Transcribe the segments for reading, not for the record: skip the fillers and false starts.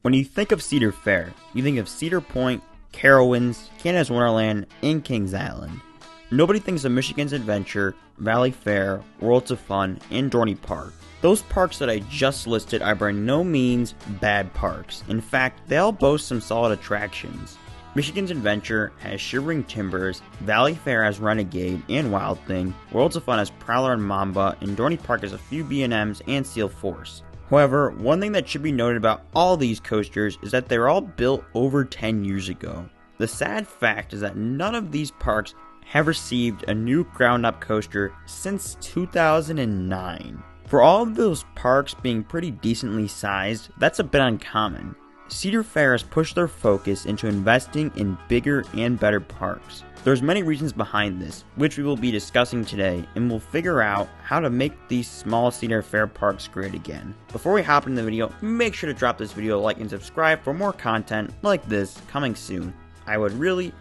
When you think of Cedar Fair, you think of Cedar Point, Carowinds, Canada's Wonderland, and Kings Island. Nobody thinks of Michigan's Adventure, Valley Fair, Worlds of Fun, and Dorney Park. Those parks that I just listed are by no means bad parks. In fact, they all boast some solid attractions. Michigan's Adventure has Shivering Timbers, Valley Fair has Renegade and Wild Thing, Worlds of Fun has Prowler and Mamba, and Dorney Park has a few B&Ms and Steel Force. However, one thing that should be noted about all these coasters is that they were all built over 10 years ago. The sad fact is that none of these parks have received a new ground-up coaster since 2009. For all of those parks being pretty decently sized, that's a bit uncommon. Cedar Fair has pushed their focus into investing in bigger and better parks. There's many reasons behind this, which we will be discussing today, and we'll figure out how to make these small Cedar Fair parks great again. Before we hop into the video, make sure to drop this video a like and subscribe for more content like this coming soon. I would really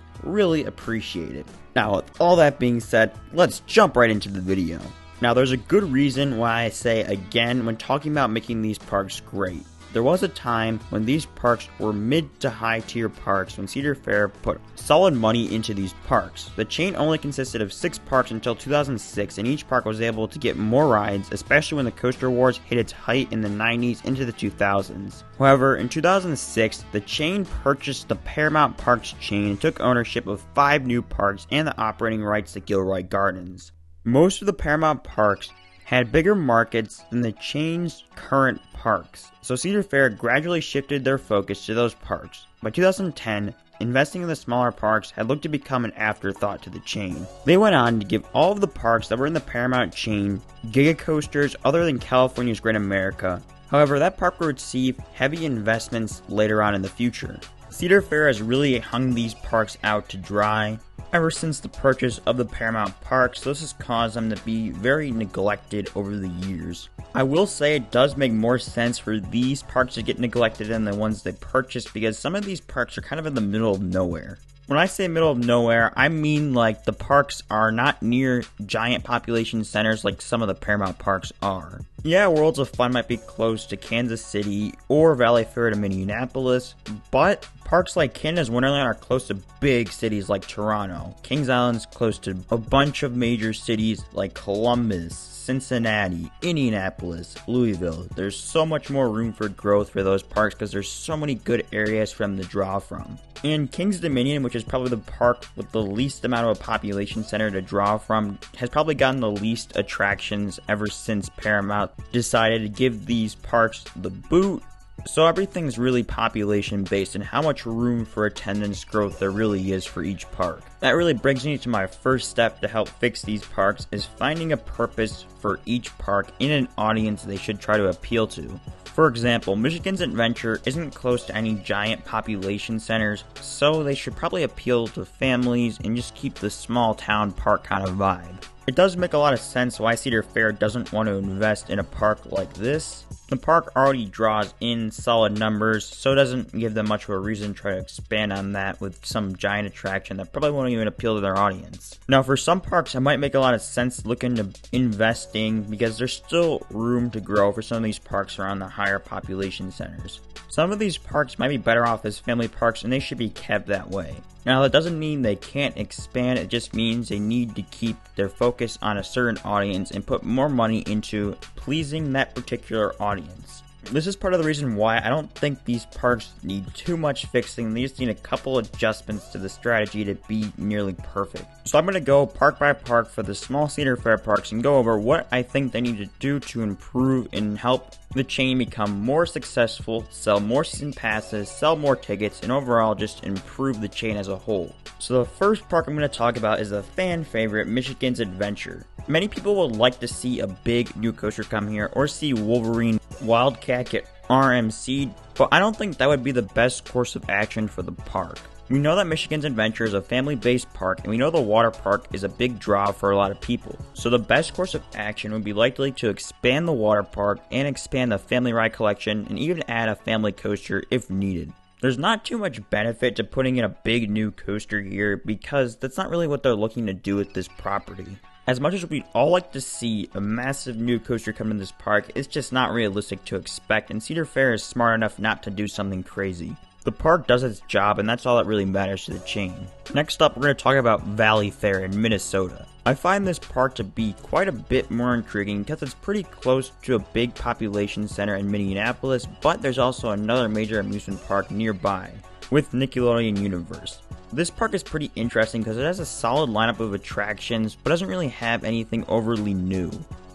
appreciate it. Now, with all that being said, let's jump right into the video. Now, there's a good reason why I say again when talking about making these parks great. There was a time when these parks were mid to high tier parks when Cedar Fair put solid money into these parks. The chain only consisted of 6 parks until 2006, and each park was able to get more rides, especially when the Coaster Wars hit its height in the 90s into the 2000s. However, in 2006, the chain purchased the Paramount Parks chain and took ownership of 5 new parks and the operating rights to Gilroy Gardens. Most of the Paramount parks had bigger markets than the chain's current parks, so Cedar Fair gradually shifted their focus to those parks. By 2010, investing in the smaller parks had looked to become an afterthought to the chain. They went on to give all of the parks that were in the Paramount chain giga coasters other than California's Great America. However, that park will receive heavy investments later on in the future. Cedar Fair has really hung these parks out to dry ever since the purchase of the Paramount Parks. This has caused them to be very neglected over the years. I will say it does make more sense for these parks to get neglected than the ones they purchased, because some of these parks are kind of in the middle of nowhere. When I say middle of nowhere, I mean like the parks are not near giant population centers like some of the Paramount parks are. Yeah, Worlds of Fun might be close to Kansas City or Valley Fair to Minneapolis, but parks like Canada's Wonderland are close to big cities like Toronto. Kings Island's close to a bunch of major cities like Columbus, Cincinnati, Indianapolis, Louisville. There's so much more room for growth for those parks because there's so many good areas for them to draw from. And Kings Dominion, which is probably the park with the least amount of a population center to draw from, has probably gotten the least attractions ever since Paramount decided to give these parks the boot. So everything's really population based and how much room for attendance growth there really is for each park. That really brings me to my first step to help fix these parks, is finding a purpose for each park in an audience they should try to appeal to. For example, Michigan's Adventure isn't close to any giant population centers, so they should probably appeal to families and just keep the small town park kind of vibe. It does make a lot of sense why Cedar Fair doesn't want to invest in a park like this. The park already draws in solid numbers, so it doesn't give them much of a reason to try to expand on that with some giant attraction that probably won't even appeal to their audience. Now, for some parks, it might make a lot of sense to look into investing because there's still room to grow for some of these parks around the higher population centers. Some of these parks might be better off as family parks, and they should be kept that way. Now, that doesn't mean they can't expand, it just means they need to keep their focus on a certain audience and put more money into pleasing that particular audience. This is part of the reason why I don't think these parks need too much fixing. They just need a couple adjustments to the strategy to be nearly perfect. So I'm going to go park by park for the small Cedar Fair parks and go over what I think they need to do to improve and help the chain become more successful, sell more season passes, sell more tickets, and overall just improve the chain as a whole. So the first park I'm going to talk about is the fan favorite, Michigan's Adventure. Many people would like to see a big new coaster come here or see Wolverine Wildcat get RMC'd, but I don't think that would be the best course of action for the park. We know that Michigan's Adventure is a family-based park, and we know the water park is a big draw for a lot of people. So the best course of action would be likely to expand the water park and expand the family ride collection and even add a family coaster if needed. There's not too much benefit to putting in a big new coaster here because that's not really what they're looking to do with this property. As much as we'd all like to see a massive new coaster come to this park, it's just not realistic to expect, and Cedar Fair is smart enough not to do something crazy. The park does its job, and that's all that really matters to the chain. Next up, we're going to talk about Valley Fair in Minnesota. I find this park to be quite a bit more intriguing because it's pretty close to a big population center in Minneapolis, but there's also another major amusement park nearby, with Nickelodeon Universe. This park is pretty interesting because it has a solid lineup of attractions, but doesn't really have anything overly new.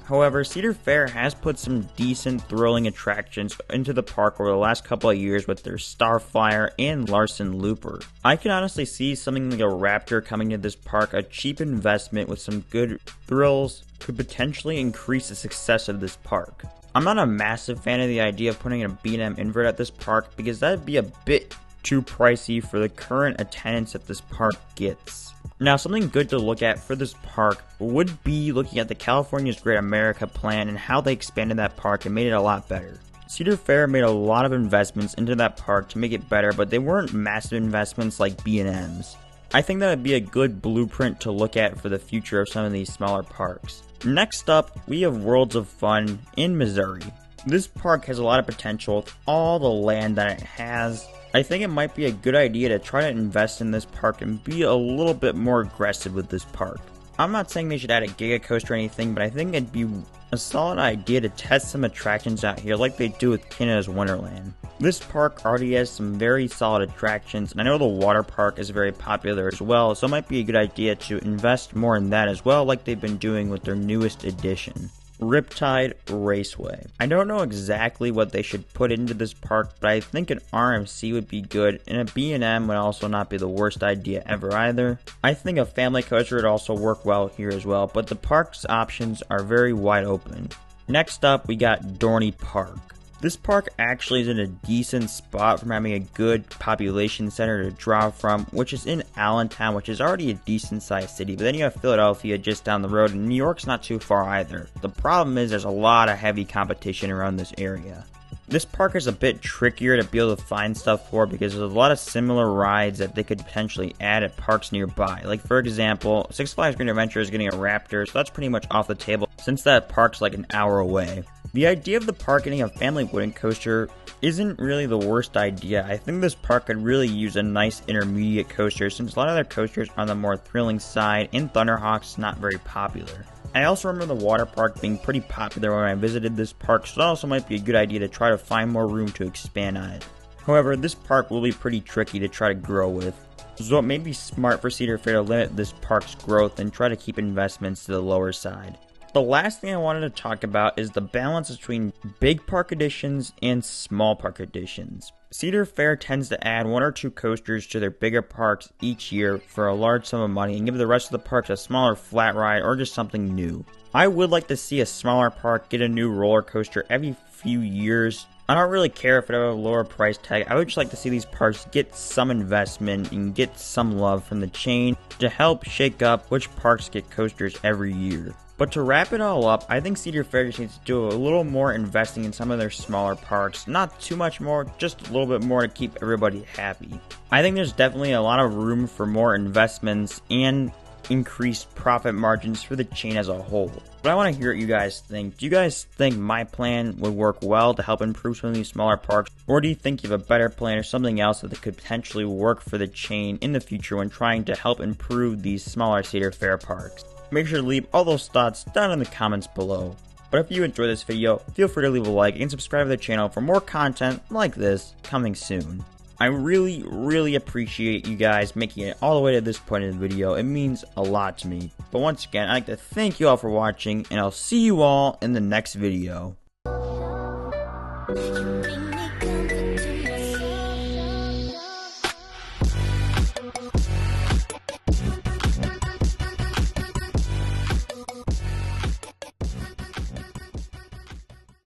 However, Cedar Fair has put some decent, thrilling attractions into the park over the last couple of years with their Starflyer and Larson Looper. I can honestly see something like a Raptor coming to this park. A cheap investment with some good thrills could potentially increase the success of this park. I'm not a massive fan of the idea of putting a B&M invert at this park because that would be a bit too pricey for the current attendance that this park gets. Now, something good to look at for this park would be looking at the California's Great America plan and how they expanded that park and made it a lot better. Cedar Fair made a lot of investments into that park to make it better, but they weren't massive investments like B&M's. I think that would be a good blueprint to look at for the future of some of these smaller parks. Next up, we have Worlds of Fun in Missouri. This park has a lot of potential with all the land that it has. I think it might be a good idea to try to invest in this park and be a little bit more aggressive with this park. I'm not saying they should add a Giga Coaster or anything, but I think it'd be a solid idea to test some attractions out here like they do with Canada's Wonderland. This park already has some very solid attractions, and I know the water park is very popular as well, so it might be a good idea to invest more in that as well like they've been doing with their newest addition. Riptide Raceway. I don't know exactly what they should put into this park, but I think an RMC would be good, and a B&M would also not be the worst idea ever either. I think a family coaster would also work well here as well, but the park's options are very wide open. Next up, we got Dorney Park. This park actually is in a decent spot from having a good population center to draw from, which is in Allentown, which is already a decent sized city, but then you have Philadelphia just down the road, and New York's not too far either. The problem is there's a lot of heavy competition around this area. This park is a bit trickier to be able to find stuff for because there's a lot of similar rides that they could potentially add at parks nearby. Like for example, Six Flags Great Adventure is getting a Raptor, so that's pretty much off the table since that park's like an hour away. The idea of the park getting a family wooden coaster isn't really the worst idea. I think this park could really use a nice intermediate coaster since a lot of their coasters are on the more thrilling side and Thunderhawk's not very popular. I also remember the water park being pretty popular when I visited this park, so that also might be a good idea to try to find more room to expand on it. However, this park will be pretty tricky to try to grow with, so it may be smart for Cedar Fair to limit this park's growth and try to keep investments to the lower side. The last thing I wanted to talk about is the balance between big park additions and small park additions. Cedar Fair tends to add one or two coasters to their bigger parks each year for a large sum of money and give the rest of the parks a smaller flat ride or just something new. I would like to see a smaller park get a new roller coaster every few years. I don't really care if it has a lower price tag. I would just like to see these parks get some investment and get some love from the chain to help shake up which parks get coasters every year. But to wrap it all up, I think Cedar Fair just needs to do a little more investing in some of their smaller parks. Not too much more, just a little bit more to keep everybody happy. I think there's definitely a lot of room for more investments and increased profit margins for the chain as a whole. But I want to hear what you guys think. Do you guys think my plan would work well to help improve some of these smaller parks? Or do you think you have a better plan or something else that could potentially work for the chain in the future when trying to help improve these smaller Cedar Fair parks? Make sure to leave all those thoughts down in the comments below. But if you enjoyed this video, feel free to leave a like and subscribe to the channel for more content like this coming soon. I really appreciate you guys making it all the way to this point in the video. It means a lot to me. But once again, I'd like to thank you all for watching, and I'll see you all in the next video.